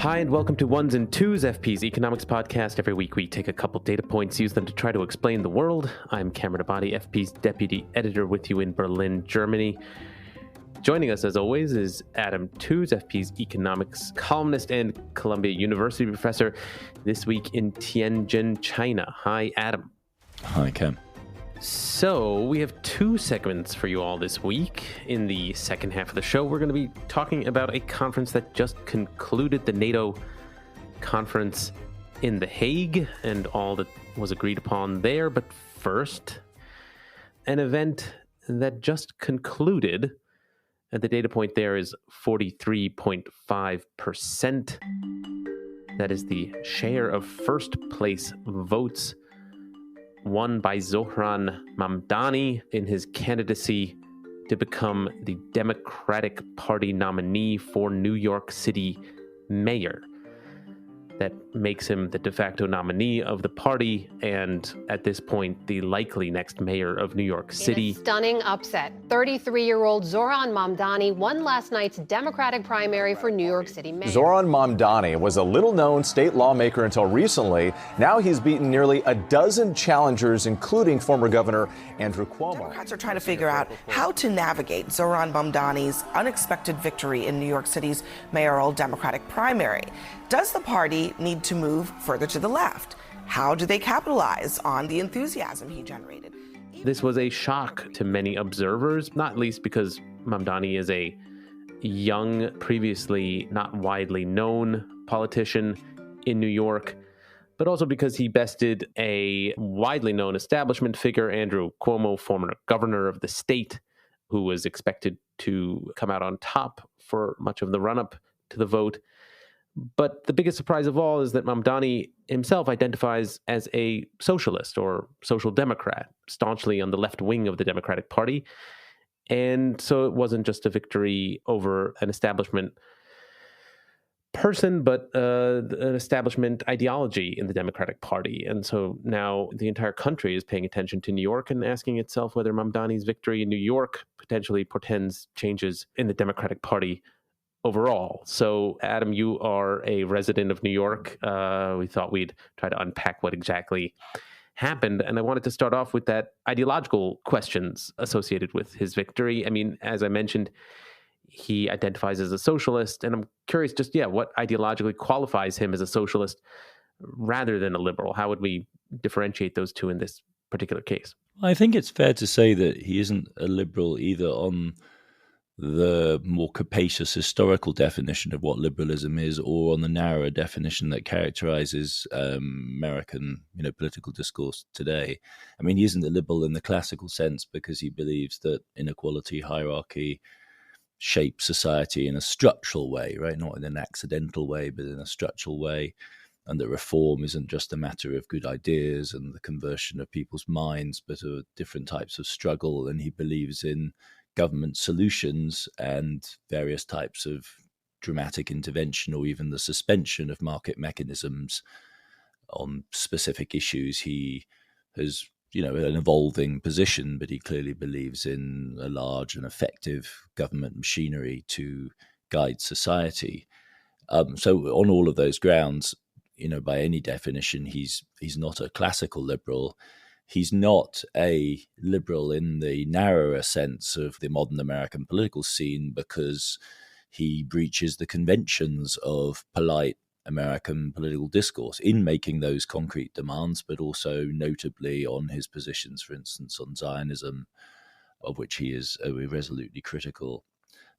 Hi, and welcome to Ones and Tooze, FP's economics podcast. Every week we take a couple data points, use them to try to explain the world. I'm Cameron Abadi, FP's deputy editor, with you in Berlin, Germany. Joining us, as always, is Adam Tooze, FP's economics columnist and Columbia University professor, this week in Tianjin, China. Hi, Adam. Hi, Cam. So we have two segments for you all this week. In the second half of the show, we're going to be talking about a conference that just concluded, the NATO conference in The Hague, and all that was agreed upon there. But first, an event that just concluded, and the data point there is 43.5%. That is the share of first place votes won by Zohran Mamdani in his candidacy to become the Democratic Party nominee for New York City mayor. That makes him the de facto nominee of the party, and at this point, the likely next mayor of New York City. In a stunning upset, 33-year-old Zohran Mamdani won last night's Democratic primary for New York City mayor. Zohran Mamdani was a little-known state lawmaker until recently. Now he's beaten nearly a dozen challengers, including former Governor Andrew Cuomo. Democrats are trying to figure out how to navigate Zohran Mamdani's unexpected victory in New York City's mayoral Democratic primary. Does the party need to move further to the left? How do they capitalize on the enthusiasm he generated? This was a shock to many observers, not least because Mamdani is a young, previously not widely known politician in New York, but also because he bested a widely known establishment figure, Andrew Cuomo, former governor of the state, who was expected to come out on top for much of the run-up to the vote. But the biggest surprise of all is that Mamdani himself identifies as a socialist or social democrat, staunchly on the left wing of the Democratic Party. And so it wasn't just a victory over an establishment person, but an establishment ideology in the Democratic Party. And so now the entire country is paying attention to New York and asking itself whether Mamdani's victory in New York potentially portends changes in the Democratic Party overall. So, Adam, you are a resident of New York. We thought we'd try to unpack what exactly happened. And I wanted to start off with that ideological questions associated with his victory. I mean, as I mentioned, he identifies as a socialist. And I'm curious just, what ideologically qualifies him as a socialist rather than a liberal? How would we differentiate those two in this particular case? I think it's fair to say that he isn't a liberal either on the more capacious historical definition of what liberalism is, or on the narrower definition that characterizes American, political discourse today. I mean, he isn't a liberal in the classical sense because he believes that inequality, hierarchy shape society in a structural way, right? Not in an accidental way, but in a structural way. And that reform isn't just a matter of good ideas and the conversion of people's minds, but of different types of struggle. And he believes in government solutions and various types of dramatic intervention or even the suspension of market mechanisms on specific issues. He has, an evolving position, but he clearly believes in a large and effective government machinery to guide society. So on all of those grounds, by any definition, he's not a classical liberal. He's not a liberal in the narrower sense of the modern American political scene because he breaches the conventions of polite American political discourse in making those concrete demands, but also notably on his positions, for instance, on Zionism, of which he is resolutely critical.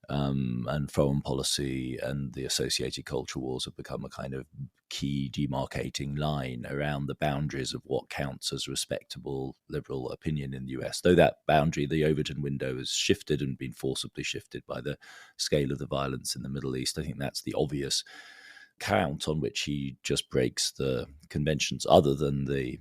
And foreign policy and the associated culture wars have become a kind of key demarcating line around the boundaries of what counts as respectable liberal opinion in the US. Though that boundary, the Overton window, has shifted and been forcibly shifted by the scale of the violence in the Middle East. I think that's the obvious count on which he just breaks the conventions other than the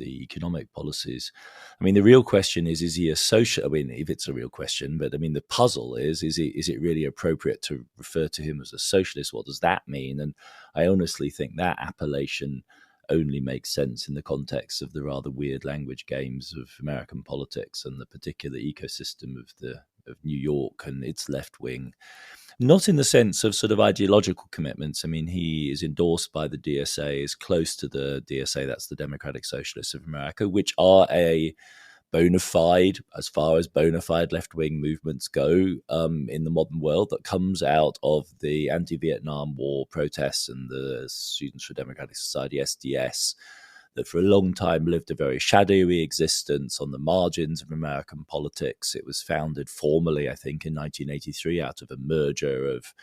economic policies. I mean, the real question is he a social? I mean, if it's a real question, but I mean, the puzzle is it really appropriate to refer to him as a socialist? What does that mean? And I honestly think that appellation only makes sense in the context of the rather weird language games of American politics and the particular ecosystem of the of New York and its left wing. Not in the sense of sort of ideological commitments. I mean, he is endorsed by the DSA, is close to the DSA, that's the Democratic Socialists of America, which are a bona fide, as far as bona fide left-wing movements go in the modern world, that comes out of the anti-Vietnam War protests and the Students for Democratic Society, SDS, that for a long time lived a very shadowy existence on the margins of American politics. It was founded formally, I think, in 1983 out of a merger of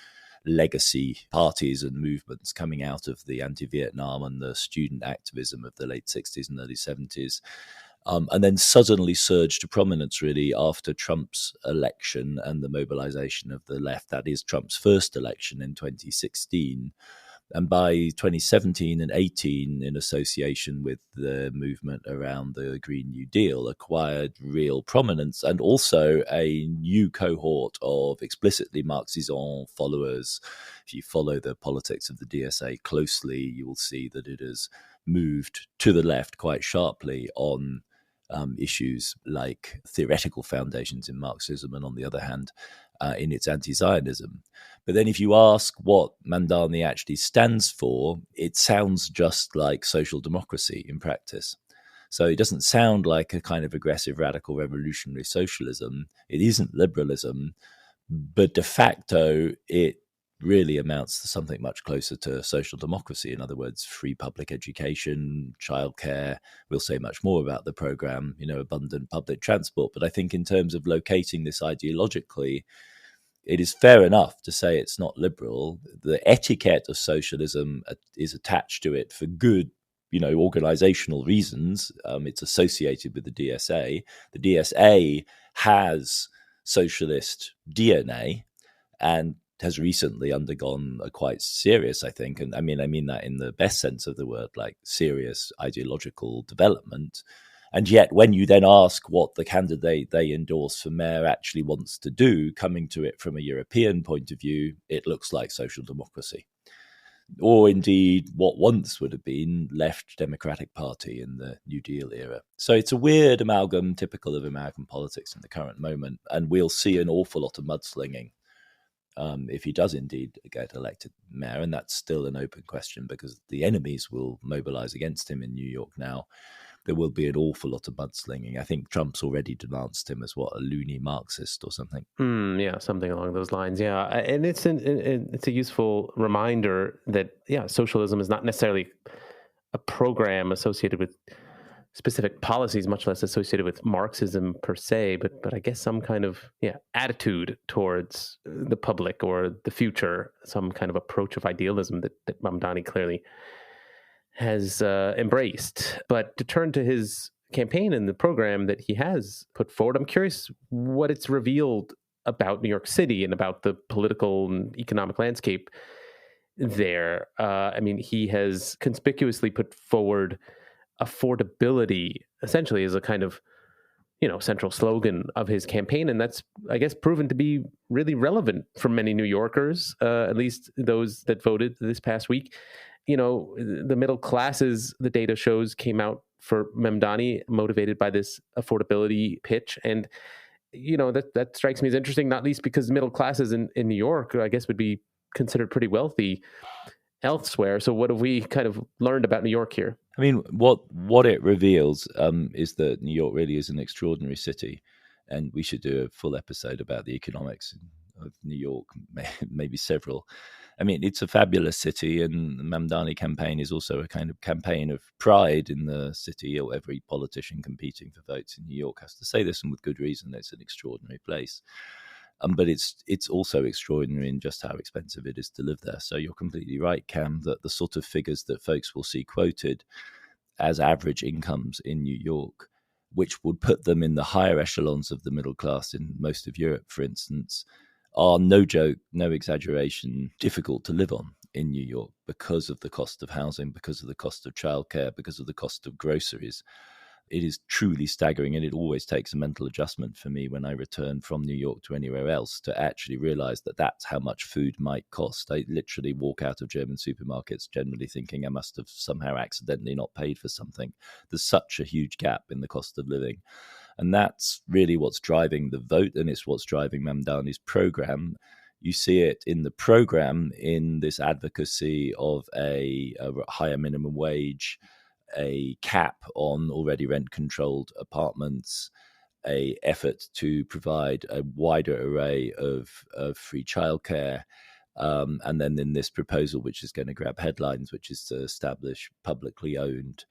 legacy parties and movements coming out of the anti-Vietnam and the student activism of the late 60s and early 70s. And then suddenly surged to prominence, really, after Trump's election and the mobilization of the left. That is Trump's first election in 2016. And by 2017 and 18, in association with the movement around the Green New Deal, acquired real prominence, and also a new cohort of explicitly Marxism followers. If you follow the politics of the DSA closely, you will see that it has moved to the left quite sharply on issues like theoretical foundations in Marxism, and on the other hand, in its anti-Zionism. But then if you ask what Mamdani actually stands for, it sounds just like social democracy in practice. So it doesn't sound like a kind of aggressive, radical, revolutionary socialism. It isn't liberalism, but de facto it really amounts to something much closer to social democracy. In other words, free public education, childcare. We'll say much more about the program, abundant public transport. But I think in terms of locating this ideologically, it is fair enough to say it's not liberal. The etiquette of socialism is attached to it for good, organizational reasons. It's associated with the DSA. The DSA has socialist DNA and has recently undergone a quite serious, I think, and I mean that in the best sense of the word, like serious ideological development. And yet, when you then ask what the candidate they endorse for mayor actually wants to do, coming to it from a European point of view, it looks like social democracy. Or indeed, what once would have been left Democratic Party in the New Deal era. So it's a weird amalgam, typical of American politics in the current moment, and we'll see an awful lot of mudslinging if he does indeed get elected mayor, and that's still an open question because the enemies will mobilize against him in New York now. There will be an awful lot of mudslinging. I think Trump's already denounced him as a loony Marxist or something. Yeah, something along those lines. Yeah, and it's a useful reminder that socialism is not necessarily a program associated with specific policies, much less associated with Marxism per se, but I guess some kind of attitude towards the public or the future, some kind of approach of idealism that Mamdani clearly has embraced. But to turn to his campaign and the program that he has put forward, I'm curious what it's revealed about New York City and about the political and economic landscape there. He has conspicuously put forward affordability essentially as a kind of central slogan of his campaign, and that's, I guess, proven to be really relevant for many New Yorkers, at least those that voted this past week. The middle classes, the data shows, came out for Mamdani motivated by this affordability pitch, and that strikes me as interesting, not least because middle classes in New York, I guess, would be considered pretty wealthy elsewhere. So what have we kind of learned about New York here? I mean, what it reveals is that New York really is an extraordinary city, and we should do a full episode about the economics of New York, maybe several. I mean, it's a fabulous city, and the Mamdani campaign is also a kind of campaign of pride in the city. Every politician competing for votes in New York has to say this, and with good reason. It's an extraordinary place. But it's also extraordinary in just how expensive it is to live there. So you're completely right, Cam, that the sort of figures that folks will see quoted as average incomes in New York, which would put them in the higher echelons of the middle class in most of Europe, for instance, are no joke, no exaggeration, difficult to live on in New York because of the cost of housing, because of the cost of childcare, because of the cost of groceries. It is truly staggering, and it always takes a mental adjustment for me when I return from New York to anywhere else to actually realize that that's how much food might cost. I literally walk out of German supermarkets generally thinking I must have somehow accidentally not paid for something. There's such a huge gap in the cost of living. And that's really what's driving the vote, and it's what's driving Mamdani's program. You see it in the program, in this advocacy of a higher minimum wage, a cap on already rent-controlled apartments, a effort to provide a wider array of free childcare, and then in this proposal, which is going to grab headlines, which is to establish publicly owned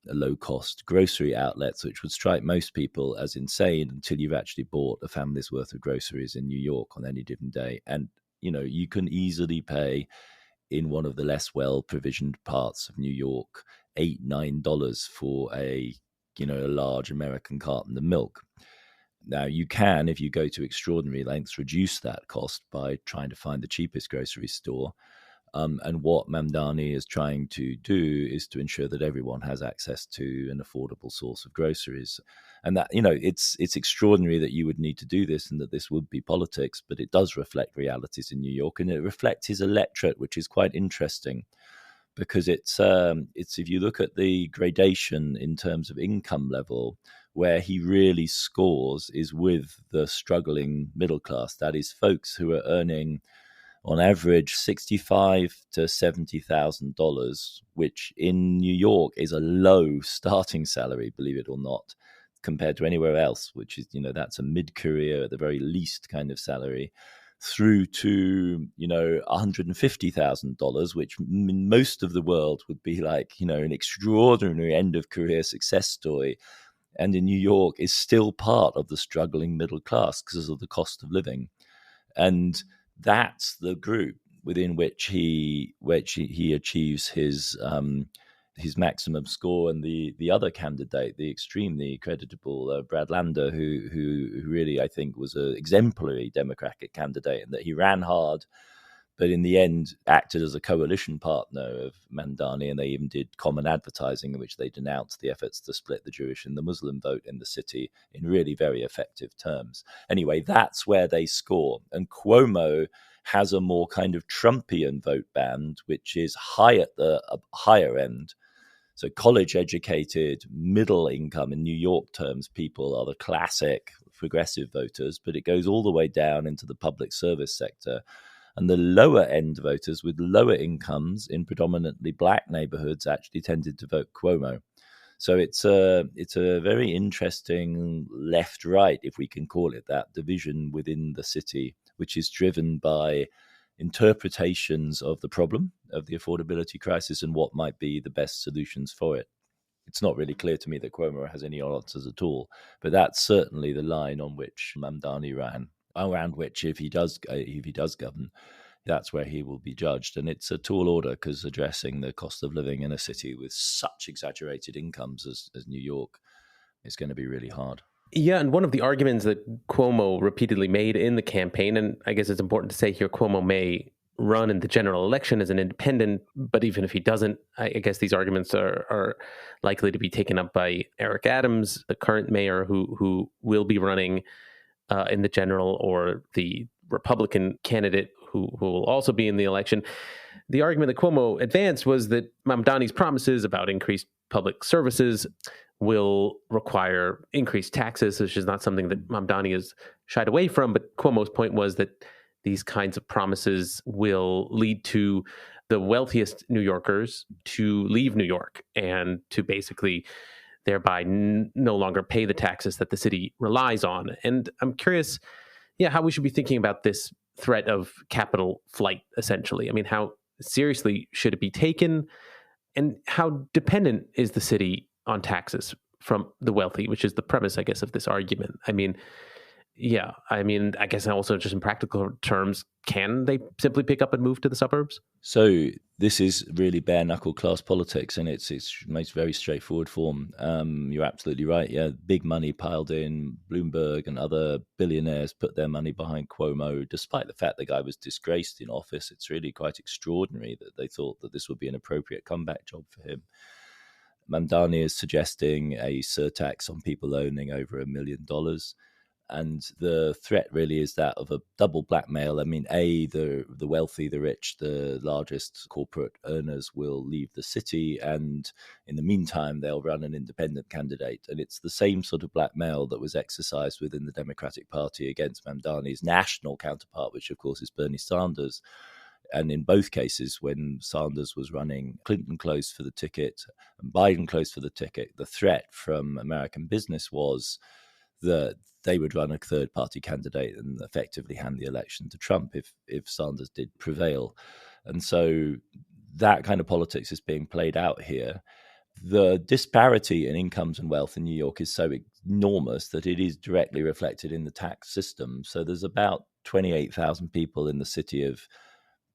low-cost grocery outlets, which would strike most people as insane until you've actually bought a family's worth of groceries in New York on any given day. And, you can easily pay in one of the less well-provisioned parts of New York $8-9 for a large American carton of milk. Now, you can, if you go to extraordinary lengths, reduce that cost by trying to find the cheapest grocery store. And what Mamdani is trying to do is to ensure that everyone has access to an affordable source of groceries. And that, it's extraordinary that you would need to do this and that this would be politics, but it does reflect realities in New York, and it reflects his electorate, which is quite interesting because it's if you look at the gradation in terms of income level, where he really scores is with the struggling middle class. That is folks who are earning on average $65,000 to $70,000, which in New York is a low starting salary, believe it or not, compared to anywhere else, which is, that's a mid-career at the very least kind of salary, through to, $150,000, which in most of the world would be like, an extraordinary end of career success story. And in New York is still part of the struggling middle class because of the cost of living. And that's the group within which he achieves his maximum score. And the other candidate, the extremely creditable Brad Lander, who really, I think, was an exemplary Democratic candidate, and that he ran hard, but in the end acted as a coalition partner of Mamdani, and they even did common advertising in which they denounced the efforts to split the Jewish and the Muslim vote in the city in really very effective terms. Anyway, that's where they score. And Cuomo has a more kind of Trumpian vote band, which is high at the higher end. So college-educated, middle income, in New York terms, people are the classic progressive voters, but it goes all the way down into the public service sector. And the lower end voters with lower incomes in predominantly black neighborhoods actually tended to vote Cuomo. So it's a very interesting left-right, if we can call it that, division within the city, which is driven by interpretations of the problem of the affordability crisis and what might be the best solutions for it. It's not really clear to me that Cuomo has any answers at all, but that's certainly the line on which Mamdani ran, around which, if he does govern, that's where he will be judged. And it's a tall order, because addressing the cost of living in a city with such exaggerated incomes as New York is going to be really hard. Yeah, and one of the arguments that Cuomo repeatedly made in the campaign, and I guess it's important to say here, Cuomo may run in the general election as an independent, but even if he doesn't, I guess these arguments are likely to be taken up by Eric Adams, the current mayor, who will be running in the general, or the Republican candidate who will also be in the election. The argument that Cuomo advanced was that Mamdani's promises about increased public services will require increased taxes, which is not something that Mamdani has shied away from. But Cuomo's point was that these kinds of promises will lead to the wealthiest New Yorkers to leave New York and to basically thereby no longer pay the taxes that the city relies on. And I'm curious, how we should be thinking about this threat of capital flight, essentially. I mean, how seriously should it be taken? And how dependent is the city on taxes from the wealthy, which is the premise, I guess, of this argument? I mean, I guess also just in practical terms, can they simply pick up and move to the suburbs? So this is really bare knuckle class politics, and it's most very straightforward form. You're absolutely right. Yeah, big money piled in. Bloomberg and other billionaires put their money behind Cuomo, despite the fact the guy was disgraced in office. It's really quite extraordinary that they thought that this would be an appropriate comeback job for him. Mamdani is suggesting a surtax on people owning over $1 million. And the threat really is that of a double blackmail. I mean, the wealthy, the rich, the largest corporate earners will leave the city, and in the meantime, they'll run an independent candidate. And it's the same sort of blackmail that was exercised within the Democratic Party against Mamdani's national counterpart, which of course is Bernie Sanders. And in both cases, when Sanders was running, Clinton closed for the ticket and Biden closed for the ticket, the threat from American business was that they would run a third-party candidate and effectively hand the election to Trump if Sanders did prevail. And so that kind of politics is being played out here. The disparity in incomes and wealth in New York is so enormous that it is directly reflected in the tax system. So there's about 28,000 people in the city of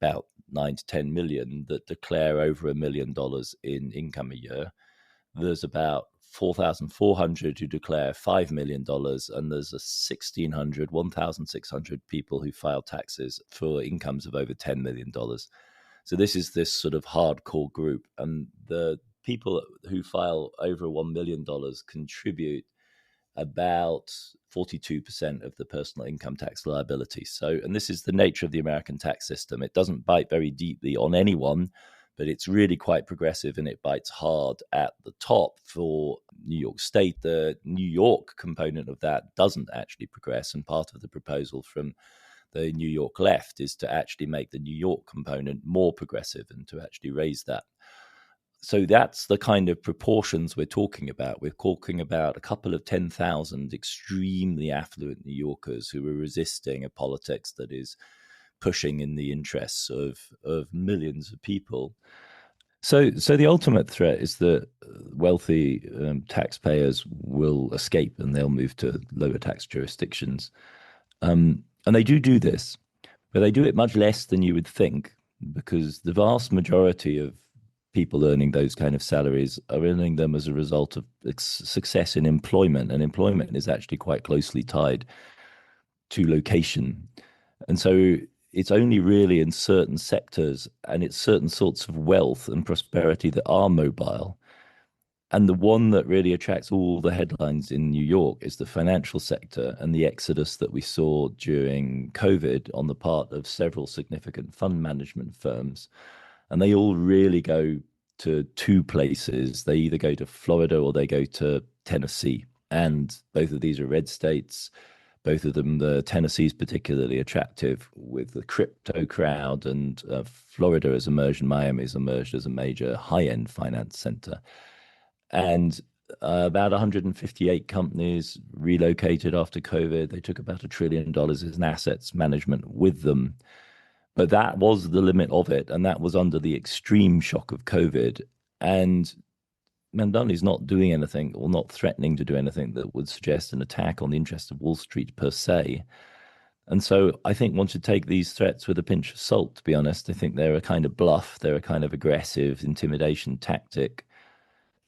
about 9 to 10 million that declare over $1 million in income a year. There's about 4,400 who declare $5 million, and there's 1,600 people who file taxes for incomes of over $10 million. So this is this sort of hardcore group, and the people who file over $1 million contribute about 42% of the personal income tax liability. So, and this is the nature of the American tax system. It doesn't bite very deeply on anyone, but it's really quite progressive, and it bites hard at the top for New York State. The New York component of that doesn't actually progress, and part of the proposal from the New York left is to actually make the New York component more progressive and to actually raise that. So that's the kind of proportions we're talking about. We're talking about a couple of 10,000 extremely affluent New Yorkers who are resisting a politics that is pushing in the interests of millions of people. So the ultimate threat is that wealthy taxpayers will escape and they'll move to lower tax jurisdictions. And they do this, but they do it much less than you would think, because the vast majority of people earning those kind of salaries are earning them as a result of success in employment, and employment is actually quite closely tied to location. And so it's only really in certain sectors and it's certain sorts of wealth and prosperity that are mobile. And the one that really attracts all the headlines in New York is the financial sector and the exodus that we saw during COVID on the part of several significant fund management firms. And they all really go to two places. They either go to Florida or they go to Tennessee. And both of these are red states. Both of them, the Tennessee is particularly attractive with the crypto crowd, and Florida has emerged, and Miami has emerged as a major high-end finance center. And about 158 companies relocated after COVID. They took about $1 trillion in assets management with them. But that was the limit of it, and that was under the extreme shock of COVID. And Mamdani's not doing anything, or not threatening to do anything, that would suggest an attack on the interests of Wall Street per se. And so I think one should take these threats with a pinch of salt, to be honest. I think they're a kind of bluff. They're a kind of aggressive intimidation tactic.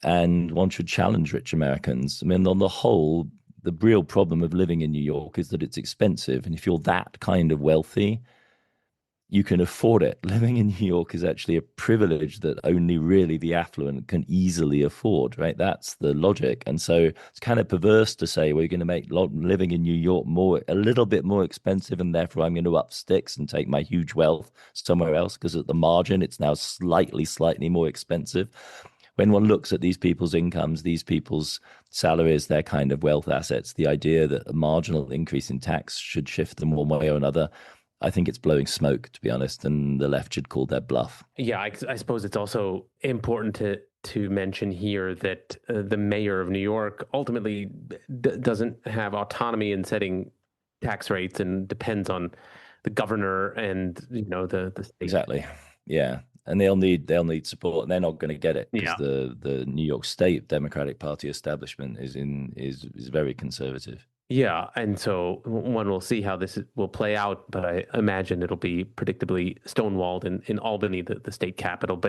And one should challenge rich Americans. I mean, on the whole, the real problem of living in New York is that it's expensive. And if you're that kind of wealthy, you can afford it. Living in New York is actually a privilege that only really the affluent can easily afford, right? That's the logic. And so it's kind of perverse to say we're going to make living in New York a little bit more expensive, and therefore I'm going to up sticks and take my huge wealth somewhere else, because at the margin it's now slightly more expensive. When one looks at these people's incomes, these people's salaries, their kind of wealth assets, the idea that a marginal increase in tax should shift them one way or another, I think it's blowing smoke, to be honest, and the left should call their bluff. Yeah, I suppose it's also important to mention here that the mayor of New York ultimately doesn't have autonomy in setting tax rates, and depends on the governor and the state. Exactly. Yeah. And they'll need support, and they're not going to get it, because the New York State Democratic Party establishment is very conservative. Yeah, and so one will see how this will play out, but I imagine it'll be predictably stonewalled in Albany, the state capital.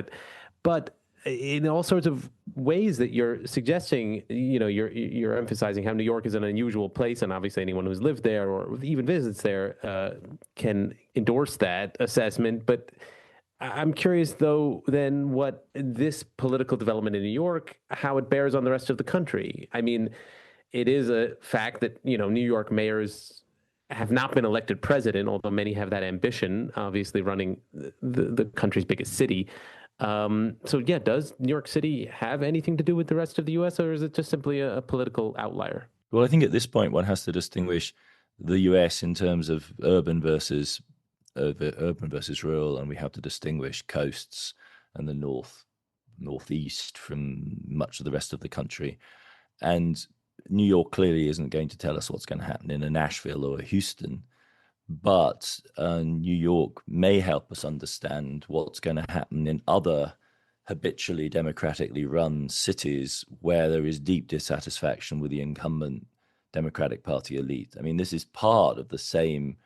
But in all sorts of ways that you're suggesting, you're emphasizing how New York is an unusual place, and obviously anyone who's lived there or even visits there can endorse that assessment. But I'm curious, though, then what this political development in New York, how it bears on the rest of the country. I mean, It is a fact that, New York mayors have not been elected president, although many have that ambition, obviously running the country's biggest city. Does New York City have anything to do with the rest of the U.S., or is it just simply a political outlier? Well, I think at this point one has to distinguish the U.S. in terms of urban versus rural, and we have to distinguish coasts and the northeast from much of the rest of the country. And New York clearly isn't going to tell us what's going to happen in a Nashville or a Houston, but New York may help us understand what's going to happen in other habitually democratically run cities where there is deep dissatisfaction with the incumbent Democratic Party elite. I mean, this is part of the same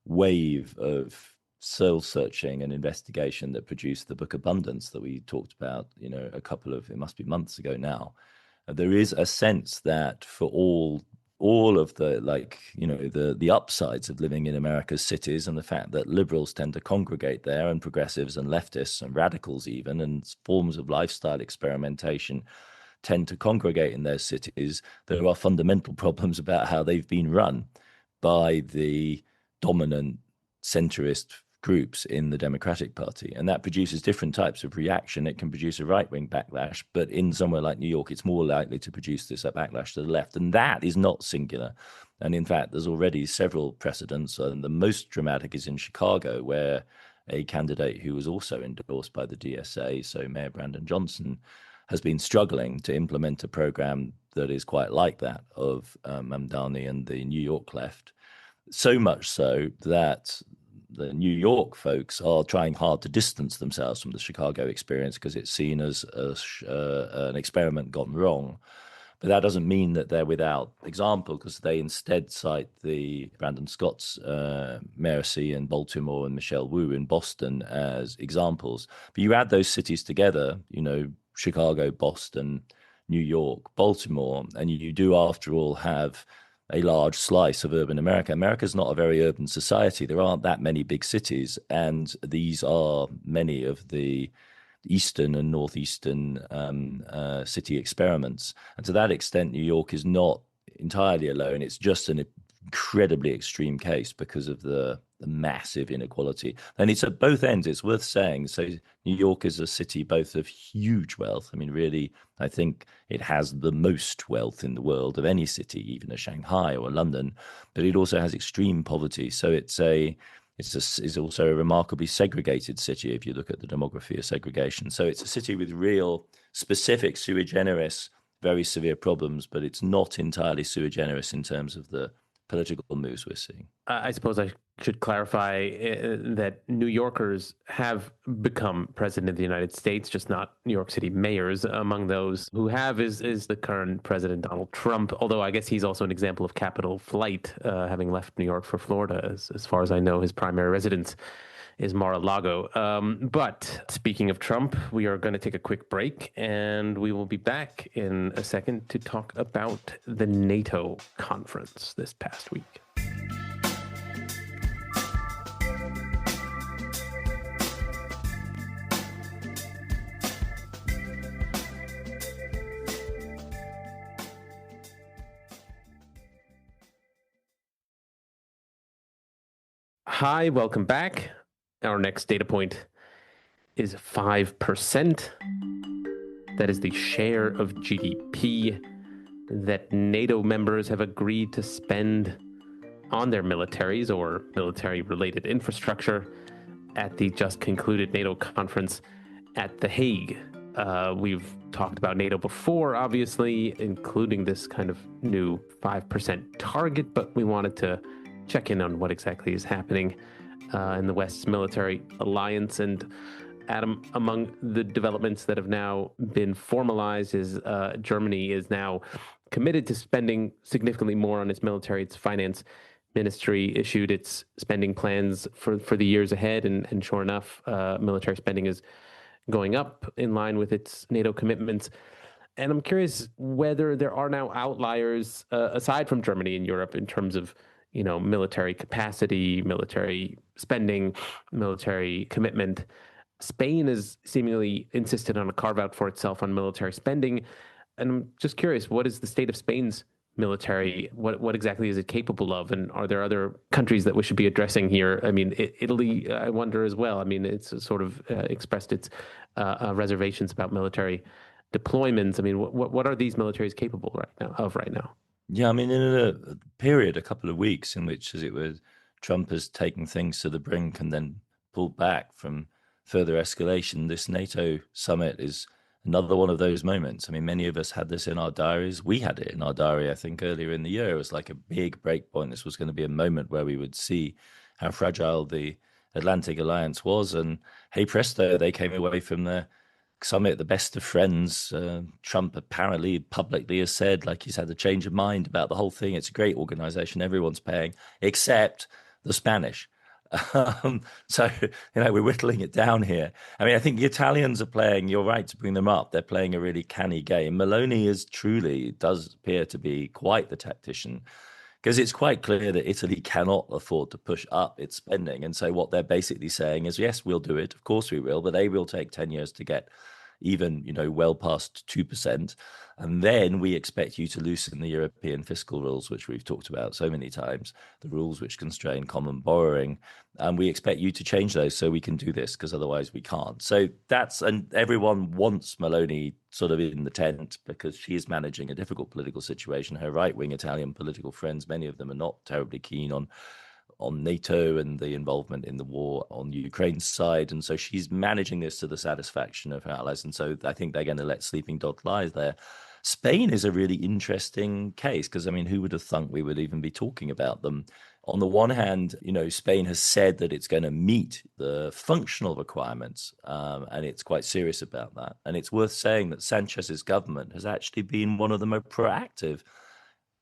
wave of soul searching and investigation that produced the book Abundance that we talked about, it must be months ago now. There is a sense that for all of the the upsides of living in America's cities, and the fact that liberals tend to congregate there, and progressives and leftists and radicals even, and forms of lifestyle experimentation tend to congregate in those cities, there are fundamental problems about how they've been run by the dominant centrist groups in the Democratic Party. And that produces different types of reaction. It can produce a right-wing backlash, but in somewhere like New York, it's more likely to produce this backlash to the left. And that is not singular. And in fact, there's already several precedents. And the most dramatic is in Chicago, where a candidate who was also endorsed by the DSA, so Mayor Brandon Johnson, has been struggling to implement a program that is quite like that of Mamdani and the New York left. So much so that the New York folks are trying hard to distance themselves from the Chicago experience because it's seen as an experiment gone wrong. But that doesn't mean that they're without example, because they instead cite the Brandon Scott's mayoracy in Baltimore and Michelle Wu in Boston as examples. But you add those cities together, Chicago, Boston, New York, Baltimore, and you do, after all, have a large slice of urban America. America's not a very urban society. There aren't that many big cities, and these are many of the eastern and northeastern city experiments. And to that extent, New York is not entirely alone. It's just an incredibly extreme case because of the massive inequality. And it's at both ends, it's worth saying. So New York is a city both of huge wealth. I mean, really, I think it has the most wealth in the world of any city, even a Shanghai or a London, but it also has extreme poverty. So it's also a remarkably segregated city if you look at the demography of segregation. So it's a city with real specific sui generis, very severe problems, but it's not entirely sui generis in terms of the political moves we're seeing. I suppose I should clarify that New Yorkers have become president of the United States, just not New York City mayors. Among those who have is the current president, Donald Trump, although I guess he's also an example of capital flight, having left New York for Florida. As far as I know, his primary residence is Mar-a-Lago. But speaking of Trump, we are going to take a quick break, and we will be back in a second to talk about the NATO conference this past week. Hi, welcome back. Our next data point is 5%. That is the share of GDP that NATO members have agreed to spend on their militaries or military-related infrastructure at the just concluded NATO conference at The Hague. We've talked about NATO before, obviously, including this kind of new 5% target, but we wanted to check in on what exactly is happening in the West's military alliance. And Adam, among the developments that have now been formalized is Germany is now committed to spending significantly more on its military. Its finance ministry issued its spending plans for the years ahead, and sure enough, military spending is going up in line with its NATO commitments. And I'm curious whether there are now outliers aside from Germany in Europe in terms of military capacity, military spending, military commitment. Spain has seemingly insisted on a carve-out for itself on military spending. And I'm just curious, what is the state of Spain's military? What exactly is it capable of? And are there other countries that we should be addressing here? I mean, Italy, I wonder as well. I mean, it's sort of expressed its reservations about military deployments. I mean, what are these militaries capable right now? Yeah, I mean, in a period, a couple of weeks in which, as it were, Trump has taken things to the brink and then pulled back from further escalation, this NATO summit is another one of those moments. I mean, many of us had this in our diaries. We had it in our diary, I think, earlier in the year. It was like a big break point. This was going to be a moment where we would see how fragile the Atlantic Alliance was. And hey, presto, they came away from the summit, the best of friends. Trump apparently publicly has said, like, he's had a change of mind about the whole thing. It's a great organization. Everyone's paying, except the Spanish. So, we're whittling it down here. I mean, I think the Italians are playing, you're right to bring them up. They're playing a really canny game. Meloni does appear to be quite the tactician, because it's quite clear that Italy cannot afford to push up its spending. And so what they're basically saying is, yes, we'll do it. Of course we will, but they will take 10 years to get even, well past 2%. And then we expect you to loosen the European fiscal rules, which we've talked about so many times, the rules which constrain common borrowing. And we expect you to change those so we can do this, because otherwise we can't. So and everyone wants Meloni sort of in the tent, because she is managing a difficult political situation. Her right-wing Italian political friends, many of them are not terribly keen on NATO and the involvement in the war on Ukraine's side. And so she's managing this to the satisfaction of her allies. And so I think they're going to let sleeping dogs lie there. Spain is a really interesting case, because, I mean, who would have thunk we would even be talking about them? On the one hand, Spain has said that it's going to meet the functional requirements, and it's quite serious about that. And it's worth saying that Sanchez's government has actually been one of the more proactive,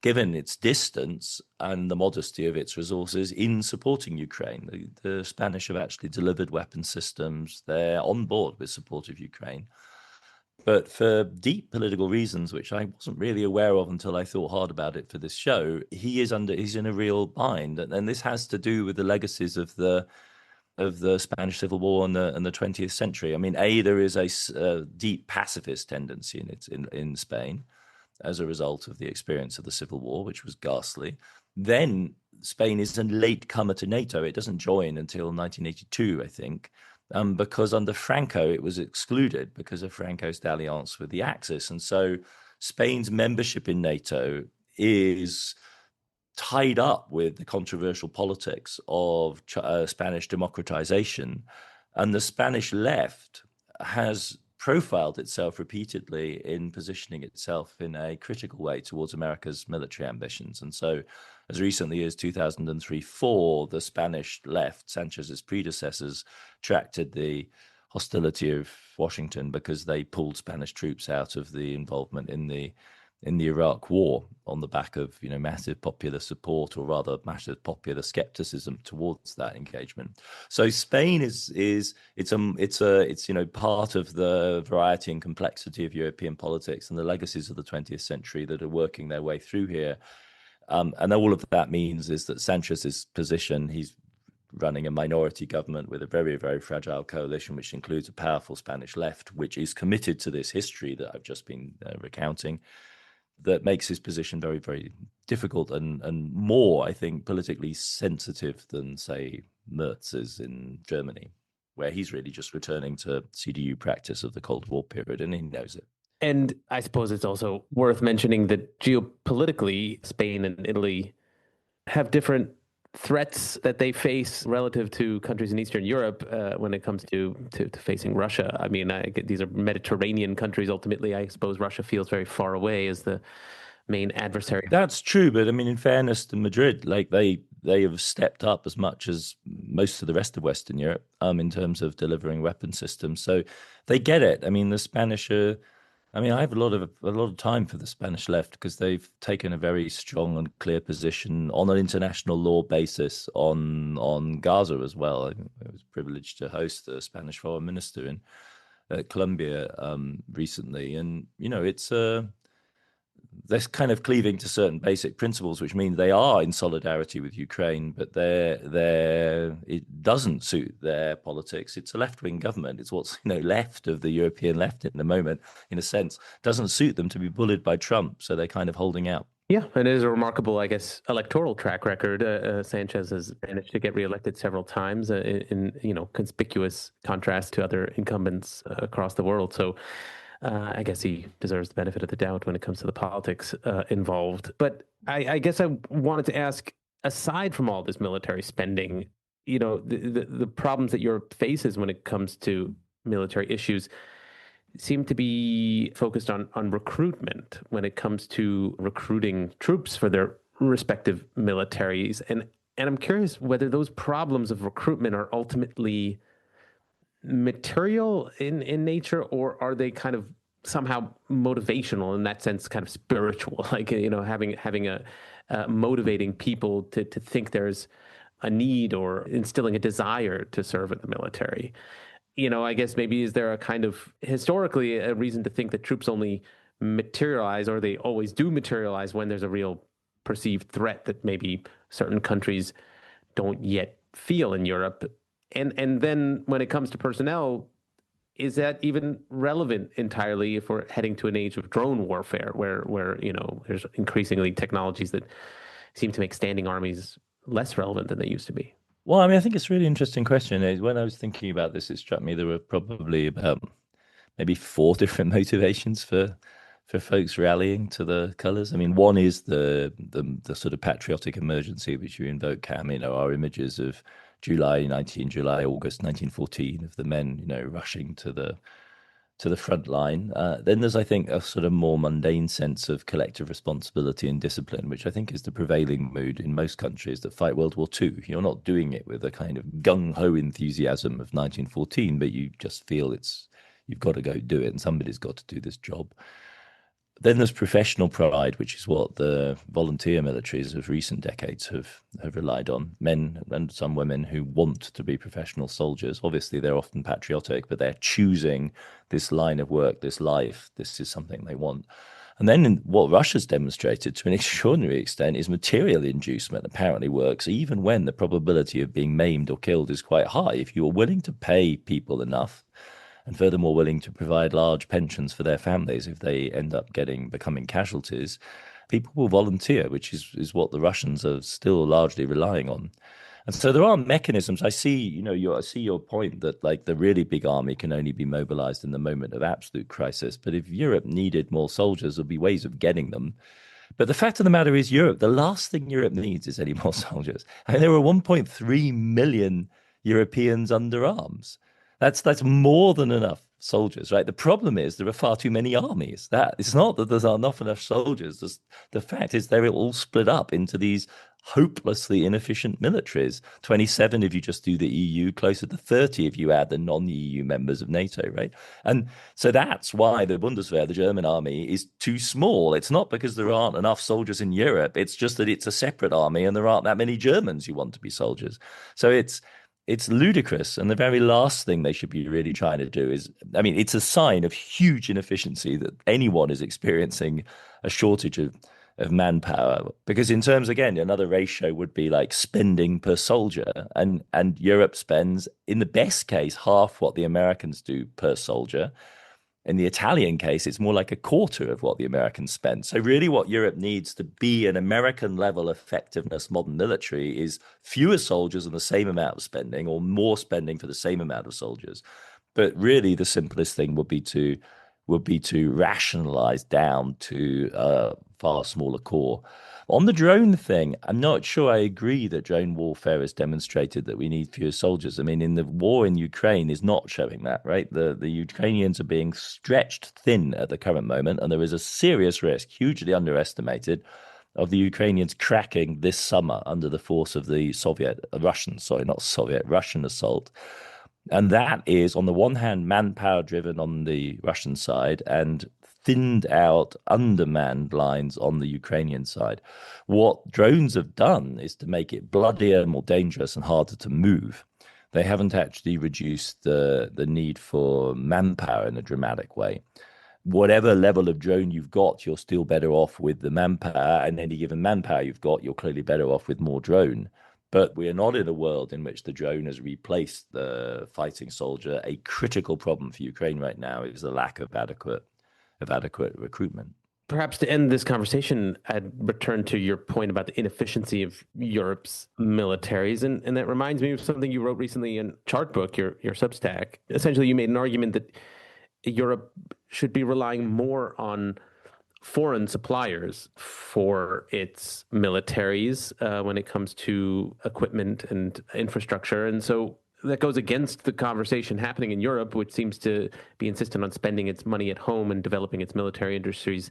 given its distance and the modesty of its resources, in supporting Ukraine. The Spanish have actually delivered weapon systems. They're on board with support of Ukraine. But for deep political reasons, which I wasn't really aware of until I thought hard about it for this show, he's in a real bind. And this has to do with the legacies of the Spanish Civil War and the 20th century. I mean, there is a deep pacifist tendency in Spain as a result of the experience of the Civil War, which was ghastly. Then Spain is a late comer to NATO. It doesn't join until 1982, I think, because under Franco, it was excluded because of Franco's dalliance with the Axis. And so Spain's membership in NATO is tied up with the controversial politics of Spanish democratization. And the Spanish left has profiled itself repeatedly in positioning itself in a critical way towards America's military ambitions. And so as recently as 2003-04, the Spanish left, Sanchez's predecessors, tracted the hostility of Washington because they pulled Spanish troops out of the involvement in the Iraq War on the back of massive popular support, or rather massive popular skepticism towards that engagement. So Spain is part of the variety and complexity of European politics and the legacies of the 20th century that are working their way through here. And all of that means is that Sanchez's position, he's running a minority government with a very, very fragile coalition, which includes a powerful Spanish left, which is committed to this history that I've just been recounting, that makes his position very, very difficult and more, I think, politically sensitive than, say, Merz's in Germany, where he's really just returning to CDU practice of the Cold War period, and he knows it. And I suppose it's also worth mentioning that geopolitically, Spain and Italy have different threats that they face relative to countries in Eastern Europe when it comes to facing Russia. I mean, these are Mediterranean countries. Ultimately, I suppose Russia feels very far away as the main adversary. That's true, but I mean, in fairness to Madrid, like they have stepped up as much as most of the rest of Western Europe in terms of delivering weapon systems. So they get it. I mean, the Spanish are. I mean, I have a lot of time for the Spanish left because they've taken a very strong and clear position on an international law basis on Gaza as well. I was privileged to host the Spanish foreign minister in Colombia recently, and it's they're kind of cleaving to certain basic principles, which means they are in solidarity with Ukraine, but it doesn't suit their politics. It's a left-wing government. It's what's left of the European left in the moment, in a sense. Doesn't suit them to be bullied by Trump, so they're kind of holding out. Yeah, and it is a remarkable, I guess, electoral track record. Sanchez has managed to get reelected several times in conspicuous contrast to other incumbents across the world. So I guess he deserves the benefit of the doubt when it comes to the politics involved. But I guess I wanted to ask, aside from all this military spending, the problems that Europe faces when it comes to military issues seem to be focused on recruitment when it comes to recruiting troops for their respective militaries. And I'm curious whether those problems of recruitment are ultimately material in nature, or are they kind of somehow motivational, in that sense, kind of spiritual, like, having a motivating people to think there's a need or instilling a desire to serve in the military. I guess maybe is there a kind of historically a reason to think that troops only materialize, or they always do materialize, when there's a real perceived threat that maybe certain countries don't yet feel in Europe? And then when it comes to personnel, is that even relevant entirely if we're heading to an age of drone warfare where there's increasingly technologies that seem to make standing armies less relevant than they used to be? Well, I mean, I think it's a really interesting question. When I was thinking about this, it struck me there were probably about maybe 4 different motivations for folks rallying to the colours. I mean, one is the sort of patriotic emergency which you invoke, Cam. Our images of July, August 1914, of the men, rushing to the front line. Then there's, I think, a sort of more mundane sense of collective responsibility and discipline, which I think is the prevailing mood in most countries that fight World War II. You're not doing it with a kind of gung-ho enthusiasm of 1914, but you just feel you've got to go do it, and somebody's got to do this job. Then there's professional pride, which is what the volunteer militaries of recent decades have relied on. Men and some women who want to be professional soldiers. Obviously, they're often patriotic, but they're choosing this line of work, this life. This is something they want. And then what Russia's demonstrated to an extraordinary extent is material inducement apparently works, even when the probability of being maimed or killed is quite high. If you are willing to pay people enough, and furthermore willing to provide large pensions for their families if they end up becoming casualties, people will volunteer, which is what the Russians are still largely relying on. And so there are mechanisms. I see your point that, like, the really big army can only be mobilized in the moment of absolute crisis. But if Europe needed more soldiers, there'll be ways of getting them. But the fact of the matter is, the last thing Europe needs is any more soldiers. I mean, there are 1.3 million Europeans under arms. That's more than enough soldiers, right? The problem is there are far too many armies. It's not that there's not enough soldiers. The fact is they're all split up into these hopelessly inefficient militaries. 27 if you just do the EU, closer to 30 if you add the non-EU members of NATO, right? And so that's why the Bundeswehr, the German army, is too small. It's not because there aren't enough soldiers in Europe. It's just that it's a separate army and there aren't that many Germans who want to be soldiers. So it's ludicrous. And the very last thing they should be really trying to do is, I mean, it's a sign of huge inefficiency that anyone is experiencing a shortage of manpower. Because in terms, again, another ratio would be like spending per soldier. And Europe spends, in the best case, half what the Americans do per soldier. In the Italian case, it's more like a quarter of what the Americans spend. So really what Europe needs to be an American level effectiveness modern military is fewer soldiers and the same amount of spending, or more spending for the same amount of soldiers. But really the simplest thing would be to rationalize down to a far smaller core. On the drone thing, I'm not sure I agree that drone warfare has demonstrated that we need fewer soldiers. I mean, in the war in Ukraine is not showing that, right? The Ukrainians are being stretched thin at the current moment, and there is a serious risk, hugely underestimated, of the Ukrainians cracking this summer under the force of the Russian assault. And that is, on the one hand, manpower driven on the Russian side and thinned out, undermanned lines on the Ukrainian side. What drones have done is to make it bloodier, more dangerous, and harder to move. They haven't actually reduced the need for manpower in a dramatic way. Whatever level of drone you've got, you're still better off with the manpower, and any given manpower you've got, you're clearly better off with more drone. But we are not in a world in which the drone has replaced the fighting soldier. A critical problem for Ukraine right now is the lack of adequate recruitment. Perhaps to end this conversation, I'd return to your point about the inefficiency of Europe's militaries. And that reminds me of something you wrote recently in Chartbook, your Substack. Essentially, you made an argument that Europe should be relying more on foreign suppliers for its militaries when it comes to equipment and infrastructure. And so that goes against the conversation happening in Europe, which seems to be insistent on spending its money at home and developing its military industries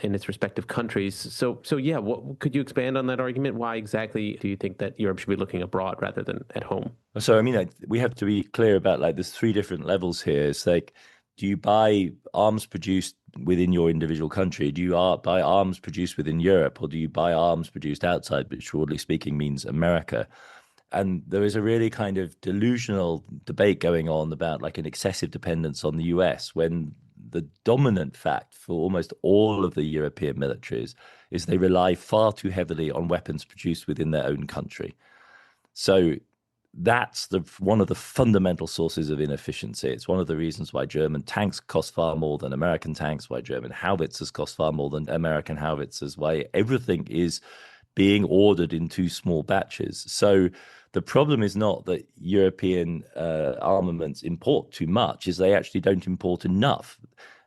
in its respective countries. So yeah, could you expand on that argument? Why exactly do you think that Europe should be looking abroad rather than at home? So, I mean, we have to be clear about there's three different levels here. It's like, do you buy arms produced within your individual country? Do you buy arms produced within Europe, or do you buy arms produced outside, which broadly speaking means America? And there is a really kind of delusional debate going on about an excessive dependence on the US, when the dominant fact for almost all of the European militaries is they rely far too heavily on weapons produced within their own country. So that's one of the fundamental sources of inefficiency. It's one of the reasons why German tanks cost far more than American tanks, why German howitzers cost far more than American howitzers, why everything is being ordered in too small batches. So the problem is not that European armaments import too much, is they actually don't import enough.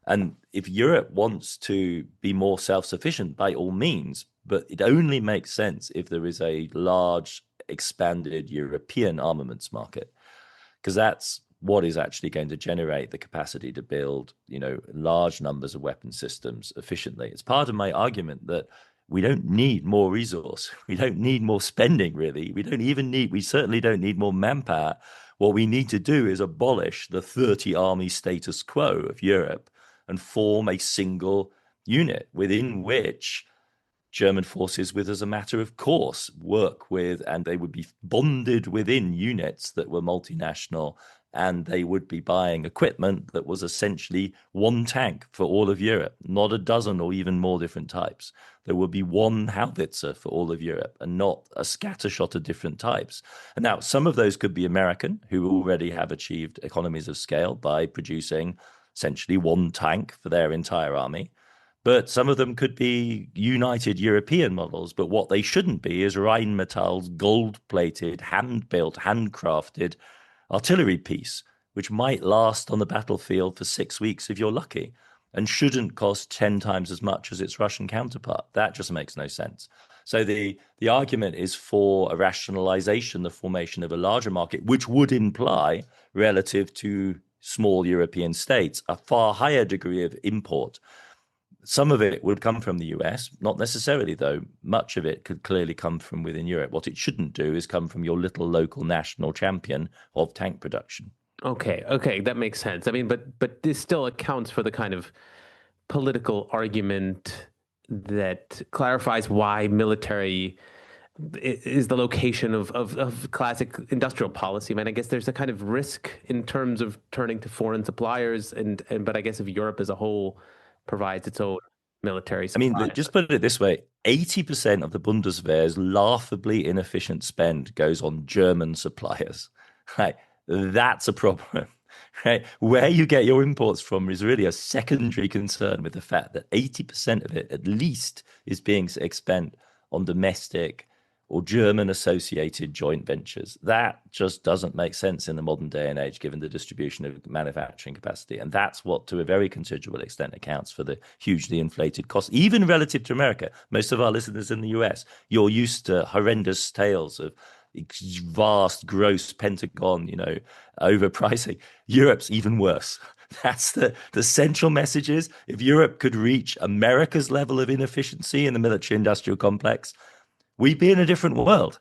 And if Europe wants to be more self-sufficient, by all means, but it only makes sense if there is a large, expanded European armaments market, because that's what is actually going to generate the capacity to build, large numbers of weapon systems efficiently. It's part of my argument that we don't need more resource. We don't need more spending, really. We certainly don't need more manpower. What we need to do is abolish the 30 army status quo of Europe and form a single unit within which German forces would, as a matter of course, work with, and they would be bonded within units that were multinational, and they would be buying equipment that was essentially one tank for all of Europe, not a dozen or even more different types. There would be one howitzer for all of Europe and not a scattershot of different types. And now some of those could be American, who already have achieved economies of scale by producing essentially one tank for their entire army. But some of them could be United European models. But what they shouldn't be is Rheinmetall's gold-plated, hand-built, handcrafted artillery piece, which might last on the battlefield for 6 weeks if you're lucky, and shouldn't cost 10 times as much as its Russian counterpart. That just makes no sense. So the argument is for a rationalization, the formation of a larger market, which would imply, relative to small European states, a far higher degree of import. Some of it would come from the US, not necessarily, though. Much of it could clearly come from within Europe. What it shouldn't do is come from your little local national champion of tank production. Okay, that makes sense. I mean, but this still accounts for the kind of political argument that clarifies why military is the location of classic industrial policy. I mean, I guess there's a kind of risk in terms of turning to foreign suppliers, but I guess if Europe as a whole provides its own military supply. I mean, just put it this way, 80% of the Bundeswehr's laughably inefficient spend goes on German suppliers. Right? That's a problem. Right? Where you get your imports from is really a secondary concern, with the fact that 80% of it, at least, is being expended on domestic or German-associated joint ventures. That just doesn't make sense in the modern day and age, given the distribution of manufacturing capacity. And that's what, to a very considerable extent, accounts for the hugely inflated costs, even relative to America. Most of our listeners in the US, you're used to horrendous tales of vast, gross Pentagon, overpricing. Europe's even worse. That's the central message is, if Europe could reach America's level of inefficiency in the military-industrial complex, we'd be in a different world.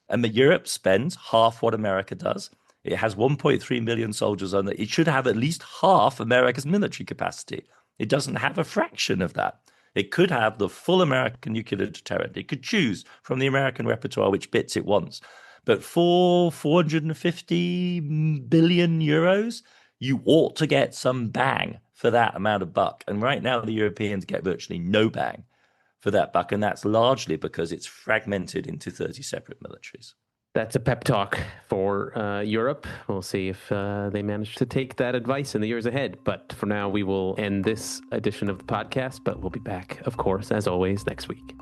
And Europe spends half what America does. It has 1.3 million soldiers on it. It should have at least half America's military capacity. It doesn't have a fraction of that. It could have the full American nuclear deterrent. It could choose from the American repertoire which bits it wants. But for 450 billion euros, you ought to get some bang for that amount of buck. And right now, the Europeans get virtually no bang for that buck. And that's largely because it's fragmented into 30 separate militaries. That's a pep talk for Europe. We'll see if they manage to take that advice in the years ahead. But for now, we will end this edition of the podcast, but we'll be back, of course, as always, next week.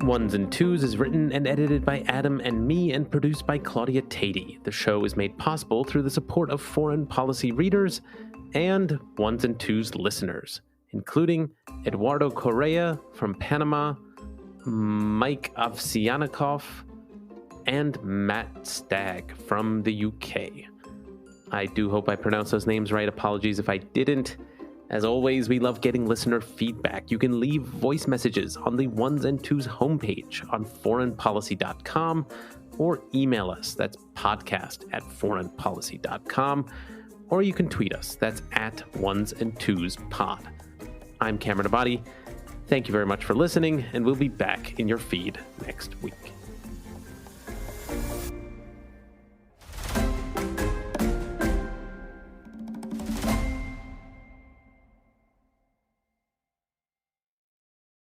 Ones and Tooze is written and edited by Adam and me and produced by Claudia Tatey. The show is made possible through the support of foreign policy readers and Ones and Tooze listeners, including Eduardo Correa from Panama, Mike Ovsianikov, and Matt Stagg from the UK. I do hope I pronounced those names right. Apologies if I didn't. As always, we love getting listener feedback. You can leave voice messages on the Ones and Tooze homepage on foreignpolicy.com or email us. That's podcast@foreignpolicy.com. Or you can tweet us. That's @onesandtwospod. I'm Cameron Abadi. Thank you very much for listening, and we'll be back in your feed next week.